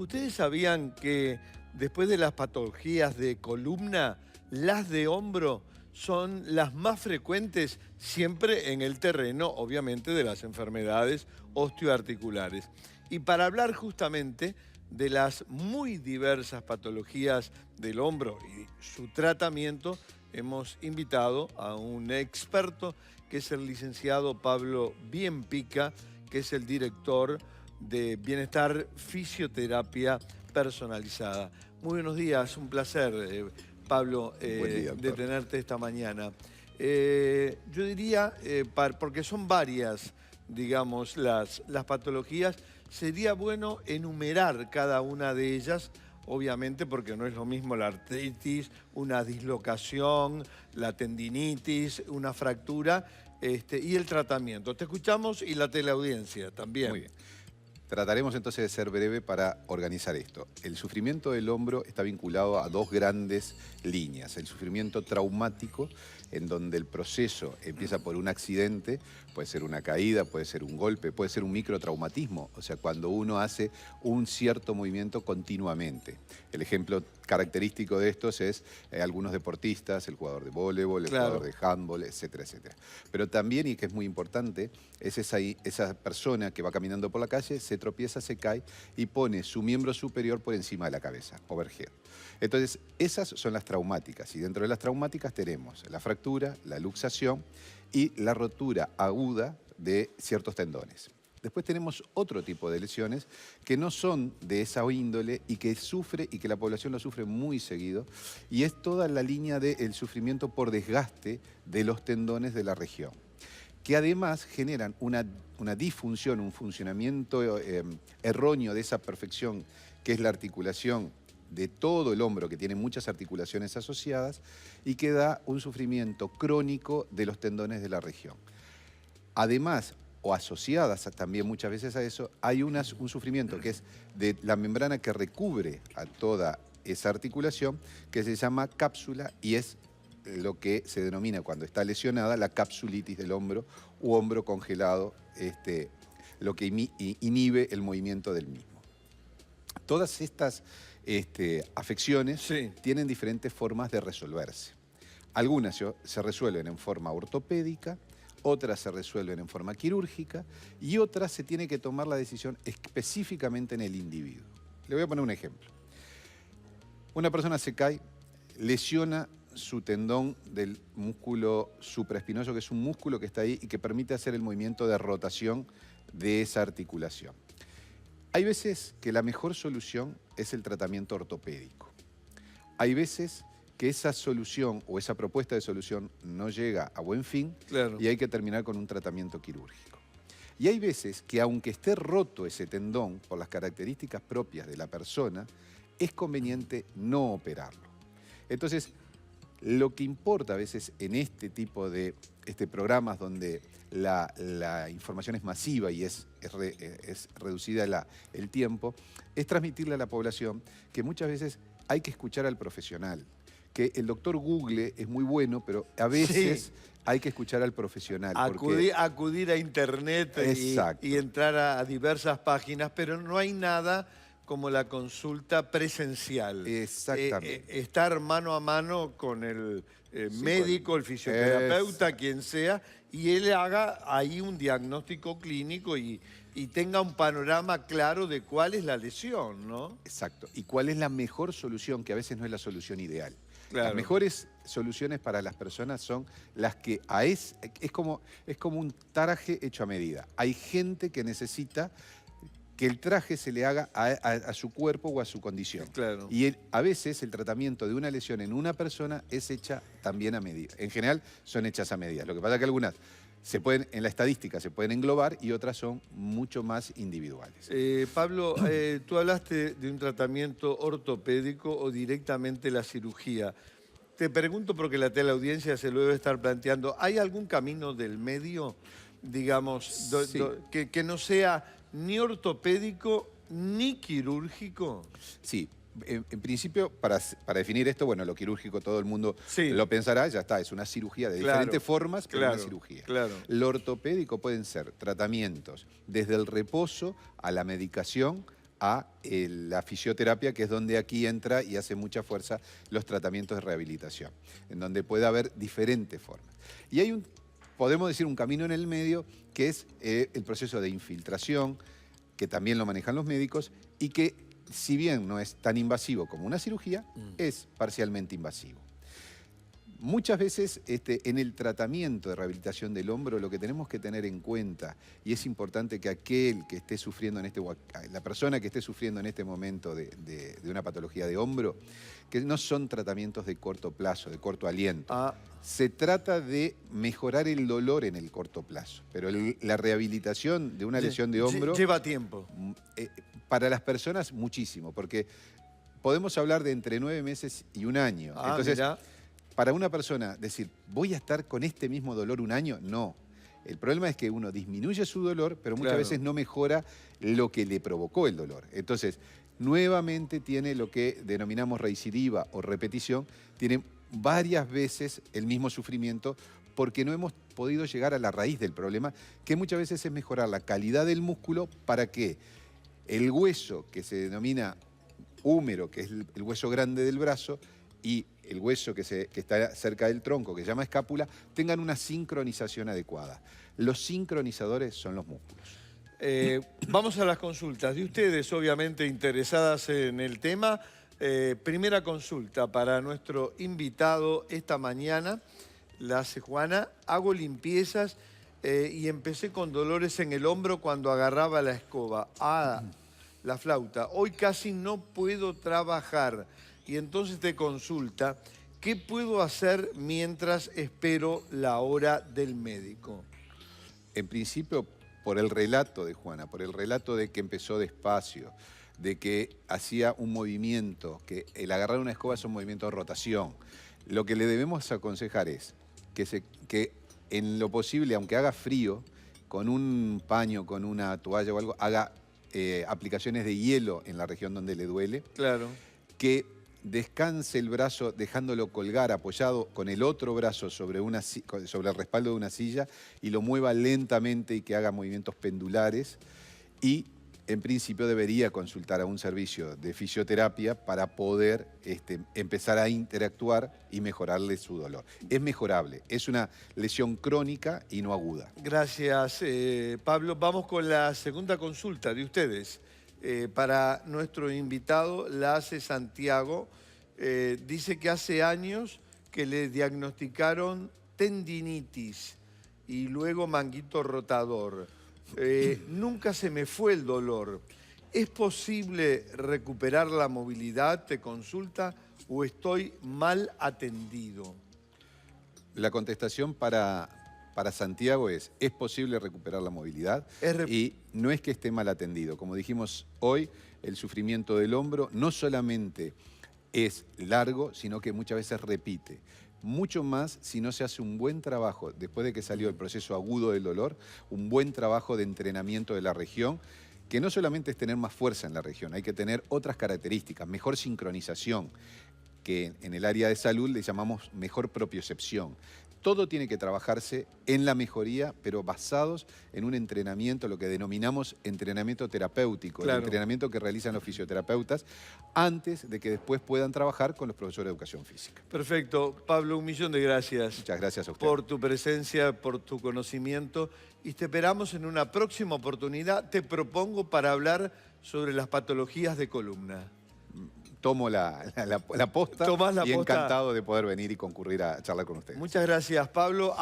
¿Ustedes sabían que después de las patologías de columna, las de hombro son las más frecuentes siempre en el terreno, obviamente, de las enfermedades osteoarticulares? Y para hablar justamente de las muy diversas patologías del hombro y su tratamiento, hemos invitado a un experto que es el licenciado Pablo Bienpica, que es el director de Bienestar Fisioterapia Personalizada. Muy buenos días, un placer, Pablo, Buen día, de doctor. tenerte esta mañana. Yo diría, porque son varias, digamos, las patologías, sería bueno enumerar cada una de ellas, obviamente porque no es lo mismo la artritis, una dislocación, la tendinitis, una fractura, y el tratamiento. Te escuchamos y la teleaudiencia también. Muy bien. Trataremos entonces de ser breve para organizar esto. El sufrimiento del hombro está vinculado a dos grandes líneas. El sufrimiento traumático, en donde el proceso empieza por un accidente, puede ser una caída, puede ser un golpe, puede ser un microtraumatismo, o sea, cuando uno hace un cierto movimiento continuamente. El ejemplo característico de estos es algunos deportistas, el jugador de voleibol, el Claro. jugador de handball, etcétera, etcétera. Pero también, y que es muy importante, es esa persona que va caminando por la calle, se tropieza, se cae y pone su miembro superior por encima de la cabeza, overhead. Entonces, esas son las traumáticas, y dentro de las traumáticas tenemos la fractura, la luxación y la rotura aguda de ciertos tendones. Después tenemos otro tipo de lesiones que no son de esa índole y que sufre y que la población lo sufre muy seguido, y es toda la línea del sufrimiento por desgaste de los tendones de la región, que además generan una disfunción, un funcionamiento erróneo de esa perfección que es la articulación de todo el hombro, que tiene muchas articulaciones asociadas, y que da un sufrimiento crónico de los tendones de la región. Además, o asociadas también muchas veces a eso, hay un sufrimiento que es de la membrana que recubre a toda esa articulación, que se llama cápsula, y es lo que se denomina cuando está lesionada la capsulitis del hombro u hombro congelado, lo que inhibe el movimiento del mismo. Todas estas afecciones tienen diferentes formas de resolverse. Algunas se resuelven en forma ortopédica, otras se resuelven en forma quirúrgica y otras se tiene que tomar la decisión específicamente en el individuo. Le voy a poner un ejemplo. Una persona se cae, lesiona su tendón del músculo supraespinoso, que es un músculo que está ahí y que permite hacer el movimiento de rotación de esa articulación. Hay veces que la mejor solución es el tratamiento ortopédico. Hay veces que esa solución o esa propuesta de solución no llega a buen fin, claro, y hay que terminar con un tratamiento quirúrgico. Y hay veces que aunque esté roto ese tendón por las características propias de la persona, es conveniente no operarlo. Entonces, lo que importa a veces en este tipo de programas donde la información es masiva y es reducida el tiempo, es transmitirle a la población que muchas veces hay que escuchar al profesional, que el doctor Google es muy bueno, pero a veces hay que escuchar al profesional. Acudir a internet y entrar a diversas páginas, pero no hay nada como la consulta presencial. Exactamente. Estar mano a mano con el médico, el fisioterapeuta, quien sea, y él haga ahí un diagnóstico clínico y tenga un panorama claro de cuál es la lesión, ¿no? Exacto. Y cuál es la mejor solución, que a veces no es la solución ideal. Claro. Las mejores soluciones para las personas son las que es como un traje hecho a medida. Hay gente que necesita que el traje se le haga a su cuerpo o a su condición. Claro. Y a veces el tratamiento de una lesión en una persona es hecha también a medida. En general son hechas a medida. Lo que pasa es que algunas en la estadística se pueden englobar y otras son mucho más individuales. Pablo, tú hablaste de un tratamiento ortopédico o directamente la cirugía. Te pregunto porque la teleaudiencia se lo debe estar planteando. ¿Hay algún camino del medio, digamos, que no sea ni ortopédico ni quirúrgico? Sí. En principio, para definir esto, bueno, lo quirúrgico todo el mundo lo pensará, ya está, es una cirugía de diferentes formas, pero una cirugía. Claro. Lo ortopédico pueden ser tratamientos desde el reposo a la medicación, a la fisioterapia, que es donde aquí entra y hace mucha fuerza los tratamientos de rehabilitación, en donde puede haber diferentes formas. Y hay podemos decir, un camino en el medio, que es el proceso de infiltración, que también lo manejan los médicos, y que, si bien no es tan invasivo como una cirugía, es parcialmente invasivo. Muchas veces en el tratamiento de rehabilitación del hombro lo que tenemos que tener en cuenta, y es importante que aquel que esté sufriendo la persona que esté sufriendo en este momento de una patología de hombro, que no son tratamientos de corto plazo, de corto aliento. Se trata de mejorar el dolor en el corto plazo, pero la rehabilitación de una lesión de hombro lleva tiempo. Para las personas muchísimo, porque podemos hablar de entre 9 meses y 1 año. Entonces, mirá. Para una persona decir, ¿voy a estar con este mismo dolor 1 año? No. El problema es que uno disminuye su dolor, pero muchas veces no mejora lo que le provocó el dolor. Entonces, nuevamente tiene lo que denominamos recidiva o repetición, tiene varias veces el mismo sufrimiento porque no hemos podido llegar a la raíz del problema, que muchas veces es mejorar la calidad del músculo para que el hueso que se denomina húmero, que es el hueso grande del brazo, y el hueso que está cerca del tronco, que se llama escápula, tengan una sincronización adecuada. Los sincronizadores son los músculos. Vamos a las consultas de ustedes, obviamente interesadas en el tema. Primera consulta para nuestro invitado esta mañana, la hace Juana. Hago limpiezas y empecé con dolores en el hombro cuando agarraba la escoba. La flauta. Hoy casi no puedo trabajar. Y entonces te consulta, ¿qué puedo hacer mientras espero la hora del médico? En principio, por el relato de Juana, por el relato de que empezó despacio, de que hacía un movimiento, que el agarrar una escoba es un movimiento de rotación, lo que le debemos aconsejar es que en lo posible, aunque haga frío, con un paño, con una toalla o algo, haga aplicaciones de hielo en la región donde le duele. Claro. Que descanse el brazo dejándolo colgar apoyado con el otro brazo sobre el respaldo de una silla y lo mueva lentamente y que haga movimientos pendulares, y en principio debería consultar a un servicio de fisioterapia para poder empezar a interactuar y mejorarle su dolor. Es mejorable, es una lesión crónica y no aguda. Gracias, Pablo. Vamos con la segunda consulta de ustedes. Para nuestro invitado, la hace Santiago. Dice que hace años que le diagnosticaron tendinitis y luego manguito rotador. Nunca se me fue el dolor. ¿Es posible recuperar la movilidad? Te consulta, ¿o estoy mal atendido? La contestación para Santiago es posible recuperar la movilidad y no es que esté mal atendido. Como dijimos hoy, el sufrimiento del hombro no solamente es largo, sino que muchas veces repite. Mucho más si no se hace un buen trabajo, después de que salió el proceso agudo del dolor, un buen trabajo de entrenamiento de la región, que no solamente es tener más fuerza en la región, hay que tener otras características, mejor sincronización, que en el área de salud le llamamos mejor propiocepción. Todo tiene que trabajarse en la mejoría, pero basados en un entrenamiento, lo que denominamos entrenamiento terapéutico, claro. El entrenamiento que realizan los fisioterapeutas antes de que después puedan trabajar con los profesores de educación física. Perfecto. Pablo, 1.000.000 de gracias. Muchas gracias a usted. Por tu presencia, por tu conocimiento. Y te esperamos en una próxima oportunidad. Te propongo para hablar sobre las patologías de columna. Tomo la posta y encantado de poder venir y concurrir a charlar con ustedes. Muchas gracias, Pablo.